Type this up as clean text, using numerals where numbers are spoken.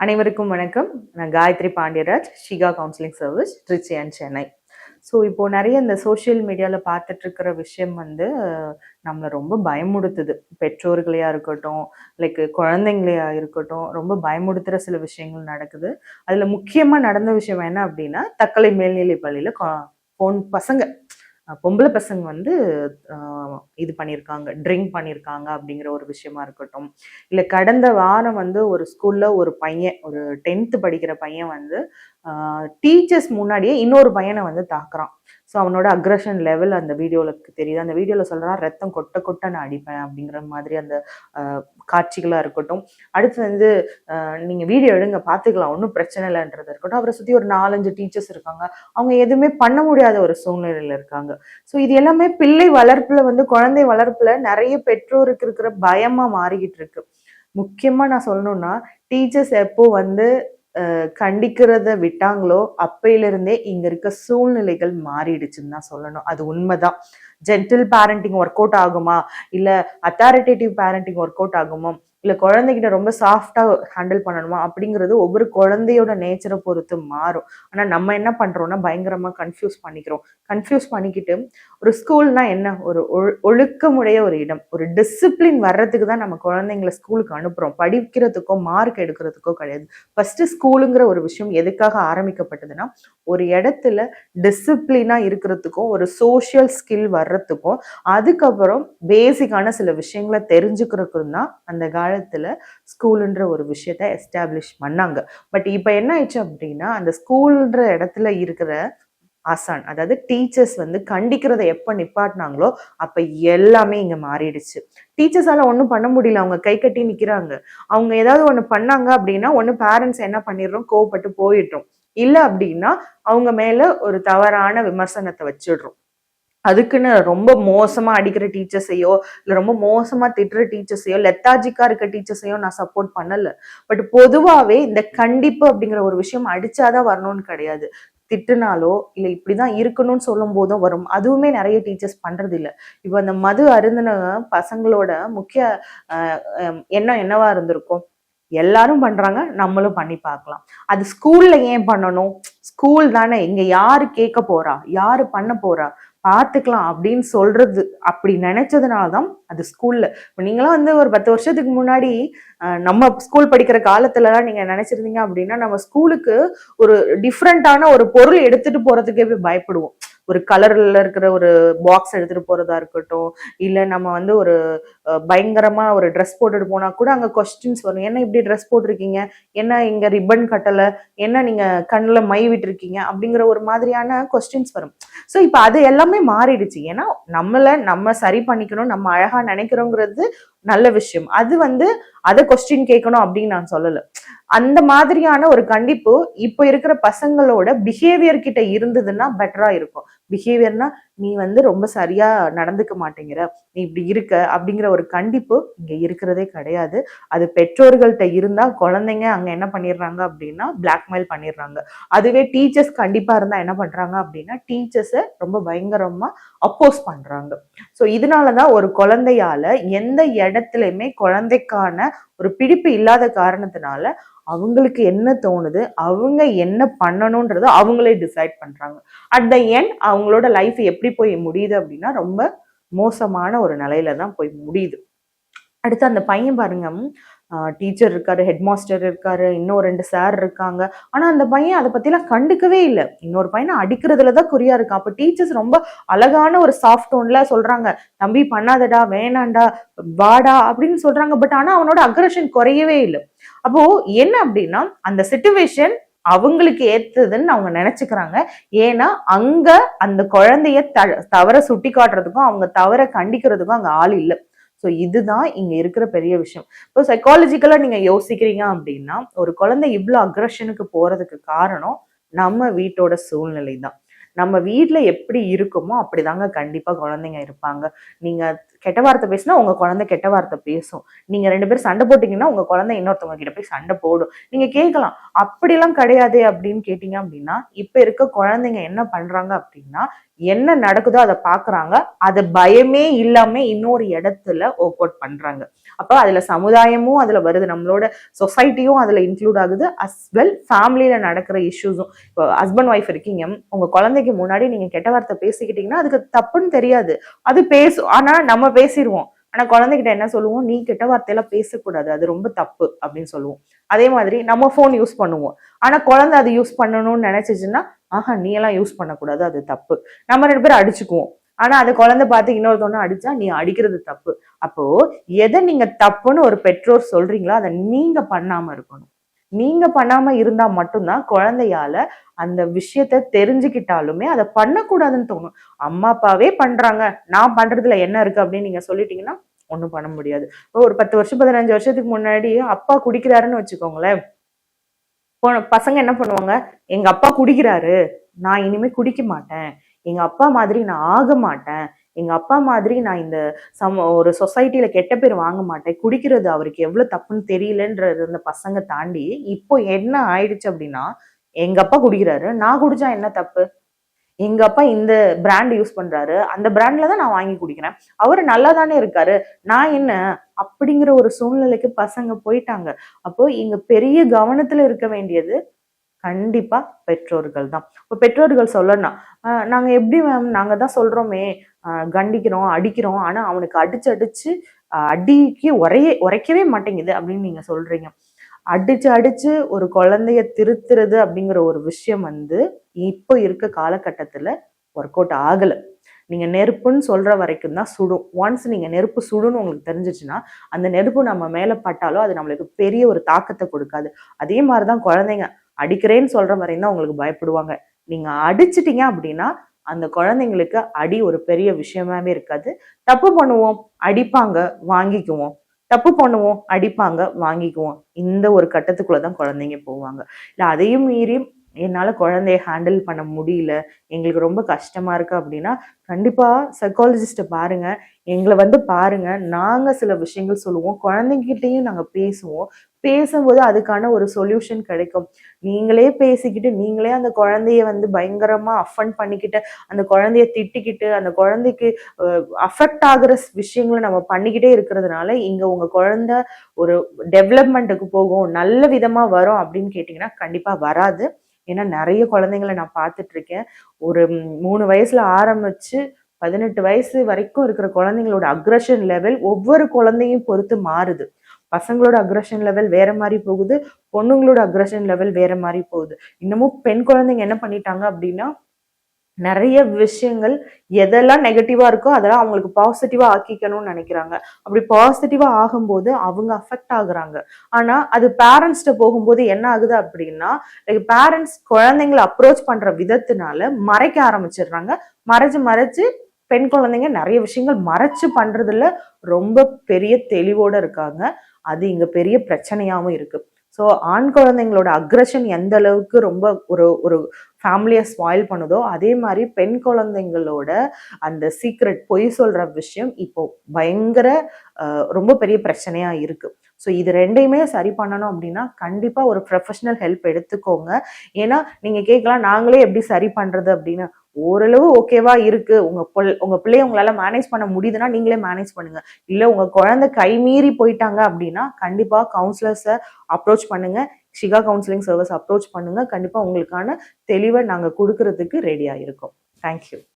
அனைவருக்கும் வணக்கம். நான் Gayathri Pandiyaraj, Shikha counselling service, Trichy and Chennai. So இப்போ நிறைய இந்த சோஷியல் மீடியாவில் பார்த்துட்டு இருக்கிற விஷயம் நம்மளை ரொம்ப பயமுடுத்துது. பெற்றோர்களையா இருக்கட்டும், லைக் குழந்தைங்களையா இருக்கட்டும், ரொம்ப பயமுடுத்துகிற சில விஷயங்கள் நடக்குது. அதில் முக்கியமாக நடந்த விஷயம் என்ன அப்படின்னா, தக்கலை மேல்நிலை பள்ளியில் பசங்க பொம்பளை பசங்க இது பண்ணியிருக்காங்க, ட்ரிங்க் பண்ணியிருக்காங்க அப்படிங்கிற ஒரு விஷயமா இருக்கட்டும். இல்லை கடந்த வாரம் ஒரு ஸ்கூல்ல ஒரு பையன், ஒரு 10th படிக்கிற பையன் டீச்சர்ஸ் முன்னாடியே இன்னொரு பையனை தாக்குறான். ஸோ அவனோட அக்ரஷன் லெவல் அந்த வீடியோவுக்கு தெரியுது. அந்த வீடியோவில் சொல்கிறான், ரத்தம் கொட்ட கொட்ட நான் அடிப்பேன் அப்படிங்கிற மாதிரி அந்த காட்சிகளாக இருக்கட்டும். அடுத்து நீங்கள் வீடியோ எடுங்க பார்த்துக்கலாம், ஒன்றும் பிரச்சனை இல்லைன்றது இருக்கட்டும். அவரை சுற்றி ஒரு 4-5 டீச்சர்ஸ் இருக்காங்க. அவங்க எதுவுமே பண்ண முடியாத ஒரு சூழ்நிலையில் இருக்காங்க. ஸோ இது எல்லாமே பிள்ளை வளர்ப்பில் குழந்தை வளர்ப்பில் நிறைய பெற்றோருக்கு இருக்கிற பயமாக மாறிக்கிட்டு இருக்கு. முக்கியமாக நான் சொல்லணும்னா, டீச்சர்ஸ் எப்போ கண்டிக்கிறத விட்டாங்களோ அப்பையிலிருந்தே இங்க இருக்க சூழ்நிலைகள் மாறிடுச்சுன்னு தான் சொல்லணும். அது உண்மைதான். ஜென்டில் பேரண்டிங் ஒர்க் அவுட் ஆகுமா, இல்ல அத்தாரிட்டேட்டிவ் பேரண்டிங் ஒர்க் அவுட் ஆகுமா, இல்ல குழந்தைகிட்ட ரொம்ப சாஃப்டா ஹேண்டில் பண்ணணுமா அப்படிங்கிறது ஒவ்வொரு குழந்தையோட நேச்சரை பொறுத்து மாறும். ஆனா நம்ம என்ன பண்றோம்னா பயங்கரமா கன்ஃபியூஸ் பண்ணிக்கிட்டு ஒரு ஸ்கூல்னா என்ன, ஒரு ஒழுக்கமுடைய ஒரு இடம், ஒரு டிசிப்ளின் வர்றதுக்கு தான் நம்ம குழந்தைங்களை ஸ்கூலுக்கு அனுப்புறோம். படிக்கிறதுக்கோ மார்க் எடுக்கிறதுக்கோ கிடையாது. ஃபர்ஸ்ட் ஸ்கூலுங்கிற ஒரு விஷயம் எதுக்காக ஆரம்பிக்கப்பட்டதுன்னா, ஒரு இடத்துல டிசிப்ளினா இருக்கிறதுக்கும், ஒரு சோஷியல் ஸ்கில் வர்றதுக்கும், அதுக்கப்புறம் பேசிக்கான சில விஷயங்களை தெரிஞ்சுக்கிறதுக்கும் தான் அந்த காலத்துல ஸ்கூலுன்ற ஒரு விஷயத்த எஸ்டாப்ளிஷ் பண்ணாங்க. பட் இப்ப என்ன ஆயிடுச்சு அப்படின்னா, அந்த ஸ்கூல்ன்ற இடத்துல இருக்கிற ஆசான், அதாவது டீச்சர்ஸ் கண்டிக்கிறத எப்ப நிப்பாட்டினாங்களோ அப்ப எல்லாமே இங்க மாறிடுச்சு. டீச்சர்ஸால ஒன்றும் பண்ண முடியல, அவங்க கை கட்டி நிக்கிறாங்க. அவங்க ஏதாவது ஒண்ணு பண்ணாங்க அப்படின்னா ஒண்ணு பேரண்ட்ஸ் என்ன பண்ணிடுறோம், கோவப்பட்டு போயிடுறோம். இல்ல அப்படின்னா அவங்க மேல ஒரு தவறான விமர்சனத்தை வச்சிடுறோம். அதுக்குன்னு ரொம்ப மோசமா அடிக்கிற டீச்சர்ஸையோ இல்ல ரொம்ப மோசமா திட்டுற டீச்சர்ஸையோ லெத்தாஜிக்கா இருக்க டீச்சர்ஸையோ நான் சப்போர்ட் பண்ணல. பட் பொதுவாவே இந்த கண்டிப்பு அப்படிங்கிற ஒரு விஷயம் அடிச்சாதான் வரணும்னு கிடையாது. திட்டுனாலோ இல்ல இப்படிதான் இருக்கணும்னு சொல்லும் போதும் வரும். அதுவுமே நிறைய டீச்சர்ஸ் பண்றது இல்ல. இப்ப அந்த மது அருந்தின பசங்களோட முக்கிய எண்ணம் என்னவா இருந்திருக்கும், எல்லாரும் பண்றாங்க, நம்மளும் பண்ணி பார்க்கலாம். அது ஸ்கூல்ல ஏன் பண்ணணும்? ஸ்கூல் தானே, இங்க யாரு கேட்க போறா, யாரு பண்ண போறா, பார்த்துக்கலாம் அப்படின்னு சொல்றது. அப்படி நினைச்சதுனாலதான் அது ஸ்கூல்ல. இப்ப நீங்களாம் ஒரு 10 வருஷத்துக்கு முன்னாடி நம்ம ஸ்கூல் படிக்கிற காலத்துலலாம் நீங்க நினைச்சிருந்தீங்க அப்படின்னா, நம்ம ஸ்கூலுக்கு ஒரு டிஃப்ரெண்டான ஒரு பொருள் எடுத்துட்டு போறதுக்கே பயப்படுவோம். ஒரு கலர்ல இருக்கிற ஒரு பாக்ஸ் எடுத்துட்டு போறதா இருக்கட்டும், இல்ல நம்ம ஒரு பயங்கரமா ஒரு ட்ரெஸ் போட்டுட்டு போனா கூட அங்க கொஸ்டின்ஸ் வரும். என்ன இப்படி ட்ரெஸ் போட்டிருக்கீங்க, என்ன இங்க ரிப்பன் கட்டல, என்ன நீங்க கண்ணுல மை விட்டுருக்கீங்க அப்படிங்கிற ஒரு மாதிரியான கொஸ்டின்ஸ் வரும். ஸோ இப்ப அது எல்லாமே மாறிடுச்சு. ஏன்னா நம்ம சரி பண்ணிக்கணும், நம்ம அழகா நினைக்கிறோங்கிறது நல்ல விஷயம். அது அதை கொஸ்டின் கேட்கணும் அப்படின்னு நான் சொல்லல. அந்த மாதிரியான ஒரு கண்டிப்பு இப்ப இருக்கிற பசங்களோட பிஹேவியர் கிட்ட இருந்ததுன்னா பெட்டரா இருக்கும். பிஹேவியர்னா நீ ரொம்ப சரியா நடந்துக்க மாட்டேங்கிற, நீ இப்படி இருக்க அப்படிங்கிற ஒரு கண்டிப்பு இங்க இருக்கிறதே கிடையாது. அது பெற்றோர்கள்ட்ட இருந்தா குழந்தைங்க அங்க என்ன பண்ணிடுறாங்க அப்படின்னா பிளாக்மெயில் பண்ணிடுறாங்க. அதுவே டீச்சர்ஸ் கண்டிப்பா இருந்தா என்ன பண்றாங்க அப்படின்னா டீச்சர்ஸை ரொம்ப பயங்கரமா அப்போஸ் பண்றாங்க. ஸோ இதனாலதான் ஒரு குழந்தையால எந்த இடத்துலயுமே குழந்தைக்கான ஒரு பிடிப்பு இல்லாத காரணத்தினால அவங்களுக்கு என்ன தோணுது, அவங்க என்ன பண்ணணும்ன்றத அவங்களே டிசைட் பண்றாங்க. அட் த எண்ட் அவங்களோட லைஃப் எப்படி போய் முடியுது அப்படின்னா ரொம்ப மோசமான ஒரு நிலையில தான் போய் முடியுது. அடுத்து அந்த பையன் பாருங்க, டீச்சர் இருக்காரு, ஹெட் மாஸ்டர் இருக்காரு, இன்னும் 2 சார் இருக்காங்க. ஆனா அந்த பையன் அதை பத்திலாம் கண்டுக்கவே இல்லை. இன்னொரு பையனை அடிக்கிறதுலதான் குறியா இருக்கான். அப்ப டீச்சர்ஸ் ரொம்ப அழகான ஒரு சாஃப்ட் டோன்ல சொல்றாங்க, தம்பி பண்ணாதடா, வேணாண்டா, வாடா அப்படின்னு சொல்றாங்க. பட் ஆனா அவனோட அக்ரஷன் குறையவே இல்லை. அப்போ என்ன அப்படின்னா அந்த சிச்சுவேஷன் அவங்களுக்கு ஏத்ததுன்னு அவங்க நினைச்சுக்கிறாங்க. ஏன்னா அங்க அந்த குழந்தைய தவற சுட்டி காட்டுறதுக்கும் அவங்க தவற கண்டிக்கிறதுக்கும் அங்க ஆள் இல்லை. ஸோ இதுதான் இங்க இருக்கிற பெரிய விஷயம். இப்போ சைக்காலஜிக்கலா நீங்க யோசிக்கிறீங்க அப்படின்னா ஒரு குழந்தை இவ்வளவு அக்ரஷனுக்கு போறதுக்கு காரணம் நம்ம வீட்டோட சூழ்நிலை தான். நம்ம வீட்டுல எப்படி இருக்குமோ அப்படிதாங்க கண்டிப்பா குழந்தைங்க இருப்பாங்க. நீங்க கெட்ட வார்த்தை பேசினா உங்க குழந்தை கெட்ட வார்த்தை பேசும். நீங்க 2 பேரும் சண்டை போட்டீங்கன்னா உங்க குழந்தை இன்னொருத்தவங்க கிட்ட போய் சண்டை போடும். நீங்க கேட்கலாம், அப்படிலாம் கிடையாதே அப்படின்னு கேட்டீங்க அப்படின்னா, இப்ப இருக்க குழந்தைங்க என்ன பண்றாங்க அப்படின்னா, என்ன நடக்குதோ அதை பாக்குறாங்க, அது பயமே இல்லாம இன்னொரு இடத்துல ஒர்க் அவுட் பண்றாங்க. அப்ப அதுல சமுதாயமும் அதுல வருது, நம்மளோட சொசைட்டியும் அதுல இன்க்ளூட் ஆகுது, அஸ் வெல் ஃபேமிலியில நடக்கிற இஷ்யூஸும். இப்போ ஹஸ்பண்ட் ஒய்ஃப் இருக்கீங்க, உங்க குழந்தைக்கு முன்னாடி நீங்க கெட்ட வார்த்தை பேசிக்கிட்டீங்கன்னா அதுக்கு தப்புன்னு தெரியாது, அது பேசும். ஆனா நம்ம பேசிடுவோம். ஆனா குழந்தைகிட்ட என்ன சொல்லுவோம், நீ கெட்ட வார்த்தையெல்லாம் பேசக்கூடாது, அது ரொம்ப தப்பு அப்படின்னு சொல்லுவோம். அதே மாதிரி நம்ம போன் யூஸ் பண்ணுவோம். ஆனா குழந்தை அது யூஸ் பண்ணணும்னு நினைச்சிச்சுன்னா, ஆஹா நீ எல்லாம் யூஸ் பண்ணக்கூடாது, அது தப்பு. நம்ம 2 பேரும் அடிச்சுக்குவோம். ஆனா அது குழந்தை பார்த்து இன்னொருத்தவன அடிச்சா நீ அடிக்கிறது தப்பு. அப்போ எதை நீங்க தப்புன்னு ஒரு பெற்றோர் சொல்றீங்களோ அதை நீங்க பண்ணாம இருக்கணும். நீங்க பண்ணாம இருந்தா மட்டும்தான் குழந்தையால அந்த விஷயத்த தெரிஞ்சுக்கிட்டாலுமே அதை பண்ணக்கூடாதுன்னு தோணும். அம்மா அப்பாவே பண்றாங்க, நான் பண்றதுல என்ன இருக்கு அப்படின்னு நீங்க சொல்லிட்டீங்கன்னா ஒண்ணும் பண்ண முடியாது. ஒரு 10 வருஷம் 15 வருஷத்துக்கு முன்னாடி அப்பா குடிக்கிறாருன்னு வச்சுக்கோங்களேன், பசங்க என்ன பண்ணுவாங்க, எங்க அப்பா குடிக்கிறாரு, நான் இனிமே குடிக்க மாட்டேன், எங்க அப்பா மாதிரி நான் ஆக மாட்டேன், எங்க அப்பா மாதிரி நான் இந்த ஒரு சொசைட்டில கெட்ட பேர் வாங்க மாட்டேன், குடிக்கிறது அவருக்கு எவ்வளவு தப்புன்னு தெரியலன்றது அந்த பசங்க தாண்டி இப்போ என்ன ஆயிடுச்சு அப்படின்னா, எங்க அப்பா குடிக்கிறாரு, நான் குடிச்சா என்ன தப்பு, எங்க அப்பா இந்த பிராண்ட் யூஸ் பண்றாரு, அந்த பிராண்ட்ல தான் நான் வாங்கி குடிக்கிறேன், அவரு நல்லா தானே இருக்காரு, நான் என்ன, அப்படிங்கிற ஒரு சூழ்நிலைக்கு பசங்க போயிட்டாங்க. அப்போ இங்க பெரிய கவனத்துல இருக்க வேண்டியது கண்டிப்பா பெற்றோர்கள் தான். இப்போ பெற்றோர்கள் சொல்லணும், நாங்க எப்படி மேம், நாங்க தான் சொல்றோமே, கண்டிக்கிறோம் அடிக்கிறோம், ஆனா அவனுக்கு அடிச்சு அடிச்சு அடிக்கு உரைக்கவே மாட்டேங்குது அப்படின்னு நீங்க சொல்றீங்க. அடிச்சு அடிச்சு ஒரு குழந்தைய திருத்துறது அப்படிங்கிற ஒரு விஷயம் இப்போ இருக்க காலகட்டத்துல ஒர்க் அவுட் ஆகல. நீங்க நெருப்புன்னு சொல்ற வரைக்கும் தான் சுடும். ஒன்ஸ் நீங்க நெருப்பு சுடுன்னு உங்களுக்கு தெரிஞ்சிச்சுன்னா, அந்த நெருப்பு நம்ம மேல பட்டாலும் அது நம்மளுக்கு பெரிய ஒரு தாக்கத்தை கொடுக்காது. அதே மாதிரிதான் குழந்தைங்க அடிக்கிறேன்னு சொல்ற வரையும் தான் உங்களுக்கு பயப்படுவாங்க. நீங்க அடிச்சிட்டீங்க அப்படின்னா அந்த குழந்தைங்களுக்கு அடி ஒரு பெரிய விஷயமாவே இருக்காது. தப்பு பண்ணுவோம், அடிப்பாங்க, வாங்கிக்குவோம், தப்பு பண்ணுவோம், அடிப்பாங்க, வாங்கிக்குவோம். இந்த ஒரு கட்டத்துக்குள்ளதான் குழந்தைங்க போவாங்க. இல்ல அதையும் மீறி என்னால குழந்தைய ஹேண்டில் பண்ண முடியல, எங்களுக்கு ரொம்ப கஷ்டமா இருக்கு அப்படின்னா கண்டிப்பா சைக்காலஜிஸ்ட பாருங்க, எங்களை பாருங்க, நாங்க சில விஷயங்கள் சொல்லுவோம், குழந்தைங்கிட்டையும் நாங்க பேசுவோம். பேசும்போது அதுக்கான ஒரு சொல்யூஷன் கிடைக்கும். நீங்களே பேசிக்கிட்டு நீங்களே அந்த குழந்தைய பயங்கரமா அஃபண்ட் பண்ணிக்கிட்டு, அந்த குழந்தைய திட்டிக்கிட்டு, அந்த குழந்தைக்கு அஃபெக்ட் ஆகுற விஷயங்களை நம்ம பண்ணிக்கிட்டே இருக்கிறதுனால இங்க உங்க குழந்தை ஒரு டெவலப்மெண்ட்டுக்கு போகும், நல்ல விதமா வரும் அப்படின்னு கேட்டீங்கன்னா கண்டிப்பா வராது. ஏன்னா நிறைய குழந்தைங்களை நான் பார்த்துட்டு இருக்கேன். ஒரு 3 வயசுல ஆரம்பிச்சு 18 வயசு வரைக்கும் இருக்கிற குழந்தைங்களோட அக்ரஷன் லெவல் ஒவ்வொரு குழந்தையும் பொறுத்து மாறுது. பசங்களோட அக்ரஷன் லெவல் வேற மாதிரி போகுது, பொண்ணுங்களோட அக்ரஷன் லெவல் வேற மாதிரி போகுது. இன்னமும் பெண் குழந்தைங்க என்ன பண்ணிட்டாங்க அப்படின்னா, நிறைய விஷயங்கள் எதெல்லாம் நெகட்டிவா இருக்கோ அதெல்லாம் அவங்களுக்கு பாசிட்டிவா ஆக்கிக்கணும்னு நினைக்கிறாங்க. அப்படி பாசிட்டிவா ஆகும்போது அவங்க அஃபெக்ட் ஆகுறாங்க. ஆனா அது பேரண்ட்ஸ்ட போகும்போது என்ன ஆகுது அப்படின்னா, பேரண்ட்ஸ் குழந்தைங்களை அப்ரோச் பண்ற விதத்தினால மறைக்க ஆரம்பிச்சிடுறாங்க. மறைச்சு பெண் குழந்தைங்க நிறைய விஷயங்கள் மறைச்சு பண்றதுல ரொம்ப பெரிய தெளிவோட இருக்காங்க. அது இங்க பெரிய பிரச்சனையாவும் இருக்கு. ஸோ ஆண் குழந்தைங்களோட அக்ரஷன் எந்த அளவுக்கு ரொம்ப ஒரு ஒரு ஃபேமிலியை ஸ்பாயில் பண்ணுதோ, அதே மாதிரி பெண் குழந்தைங்களோட அந்த சீக்ரெட் பொய் சொல்ற விஷயம் இப்போ பயங்கர ரொம்ப பெரிய பிரச்சனையா இருக்கு. ஸோ இது ரெண்டையுமே சரி பண்ணணும் அப்படின்னா கண்டிப்பா ஒரு ப்ரொஃபஷனல் ஹெல்ப் எடுத்துக்கோங்க. ஏன்னா நீங்க கேட்கலாம், நாங்களே எப்படி சரி பண்றது அப்படின்னு. ஓரளவு ஓகேவா இருக்கு, உங்க பிள்ளைய உங்களால மேனேஜ் பண்ண முடியுதுன்னா நீங்களே மேனேஜ் பண்ணுங்க. இல்ல உங்க குழந்தை கைமீறி போயிட்டாங்க அப்படின்னா கண்டிப்பா கவுன்சிலர்ஸை அப்ரோச் பண்ணுங்க, ஷிகா கவுன்சிலிங் சர்வீஸ் அப்ரோச் பண்ணுங்க. கண்டிப்பா உங்களுக்கான தெளிவை நாங்க கொடுக்கறதுக்கு ரெடியா இருக்கோம். தேங்க்யூ.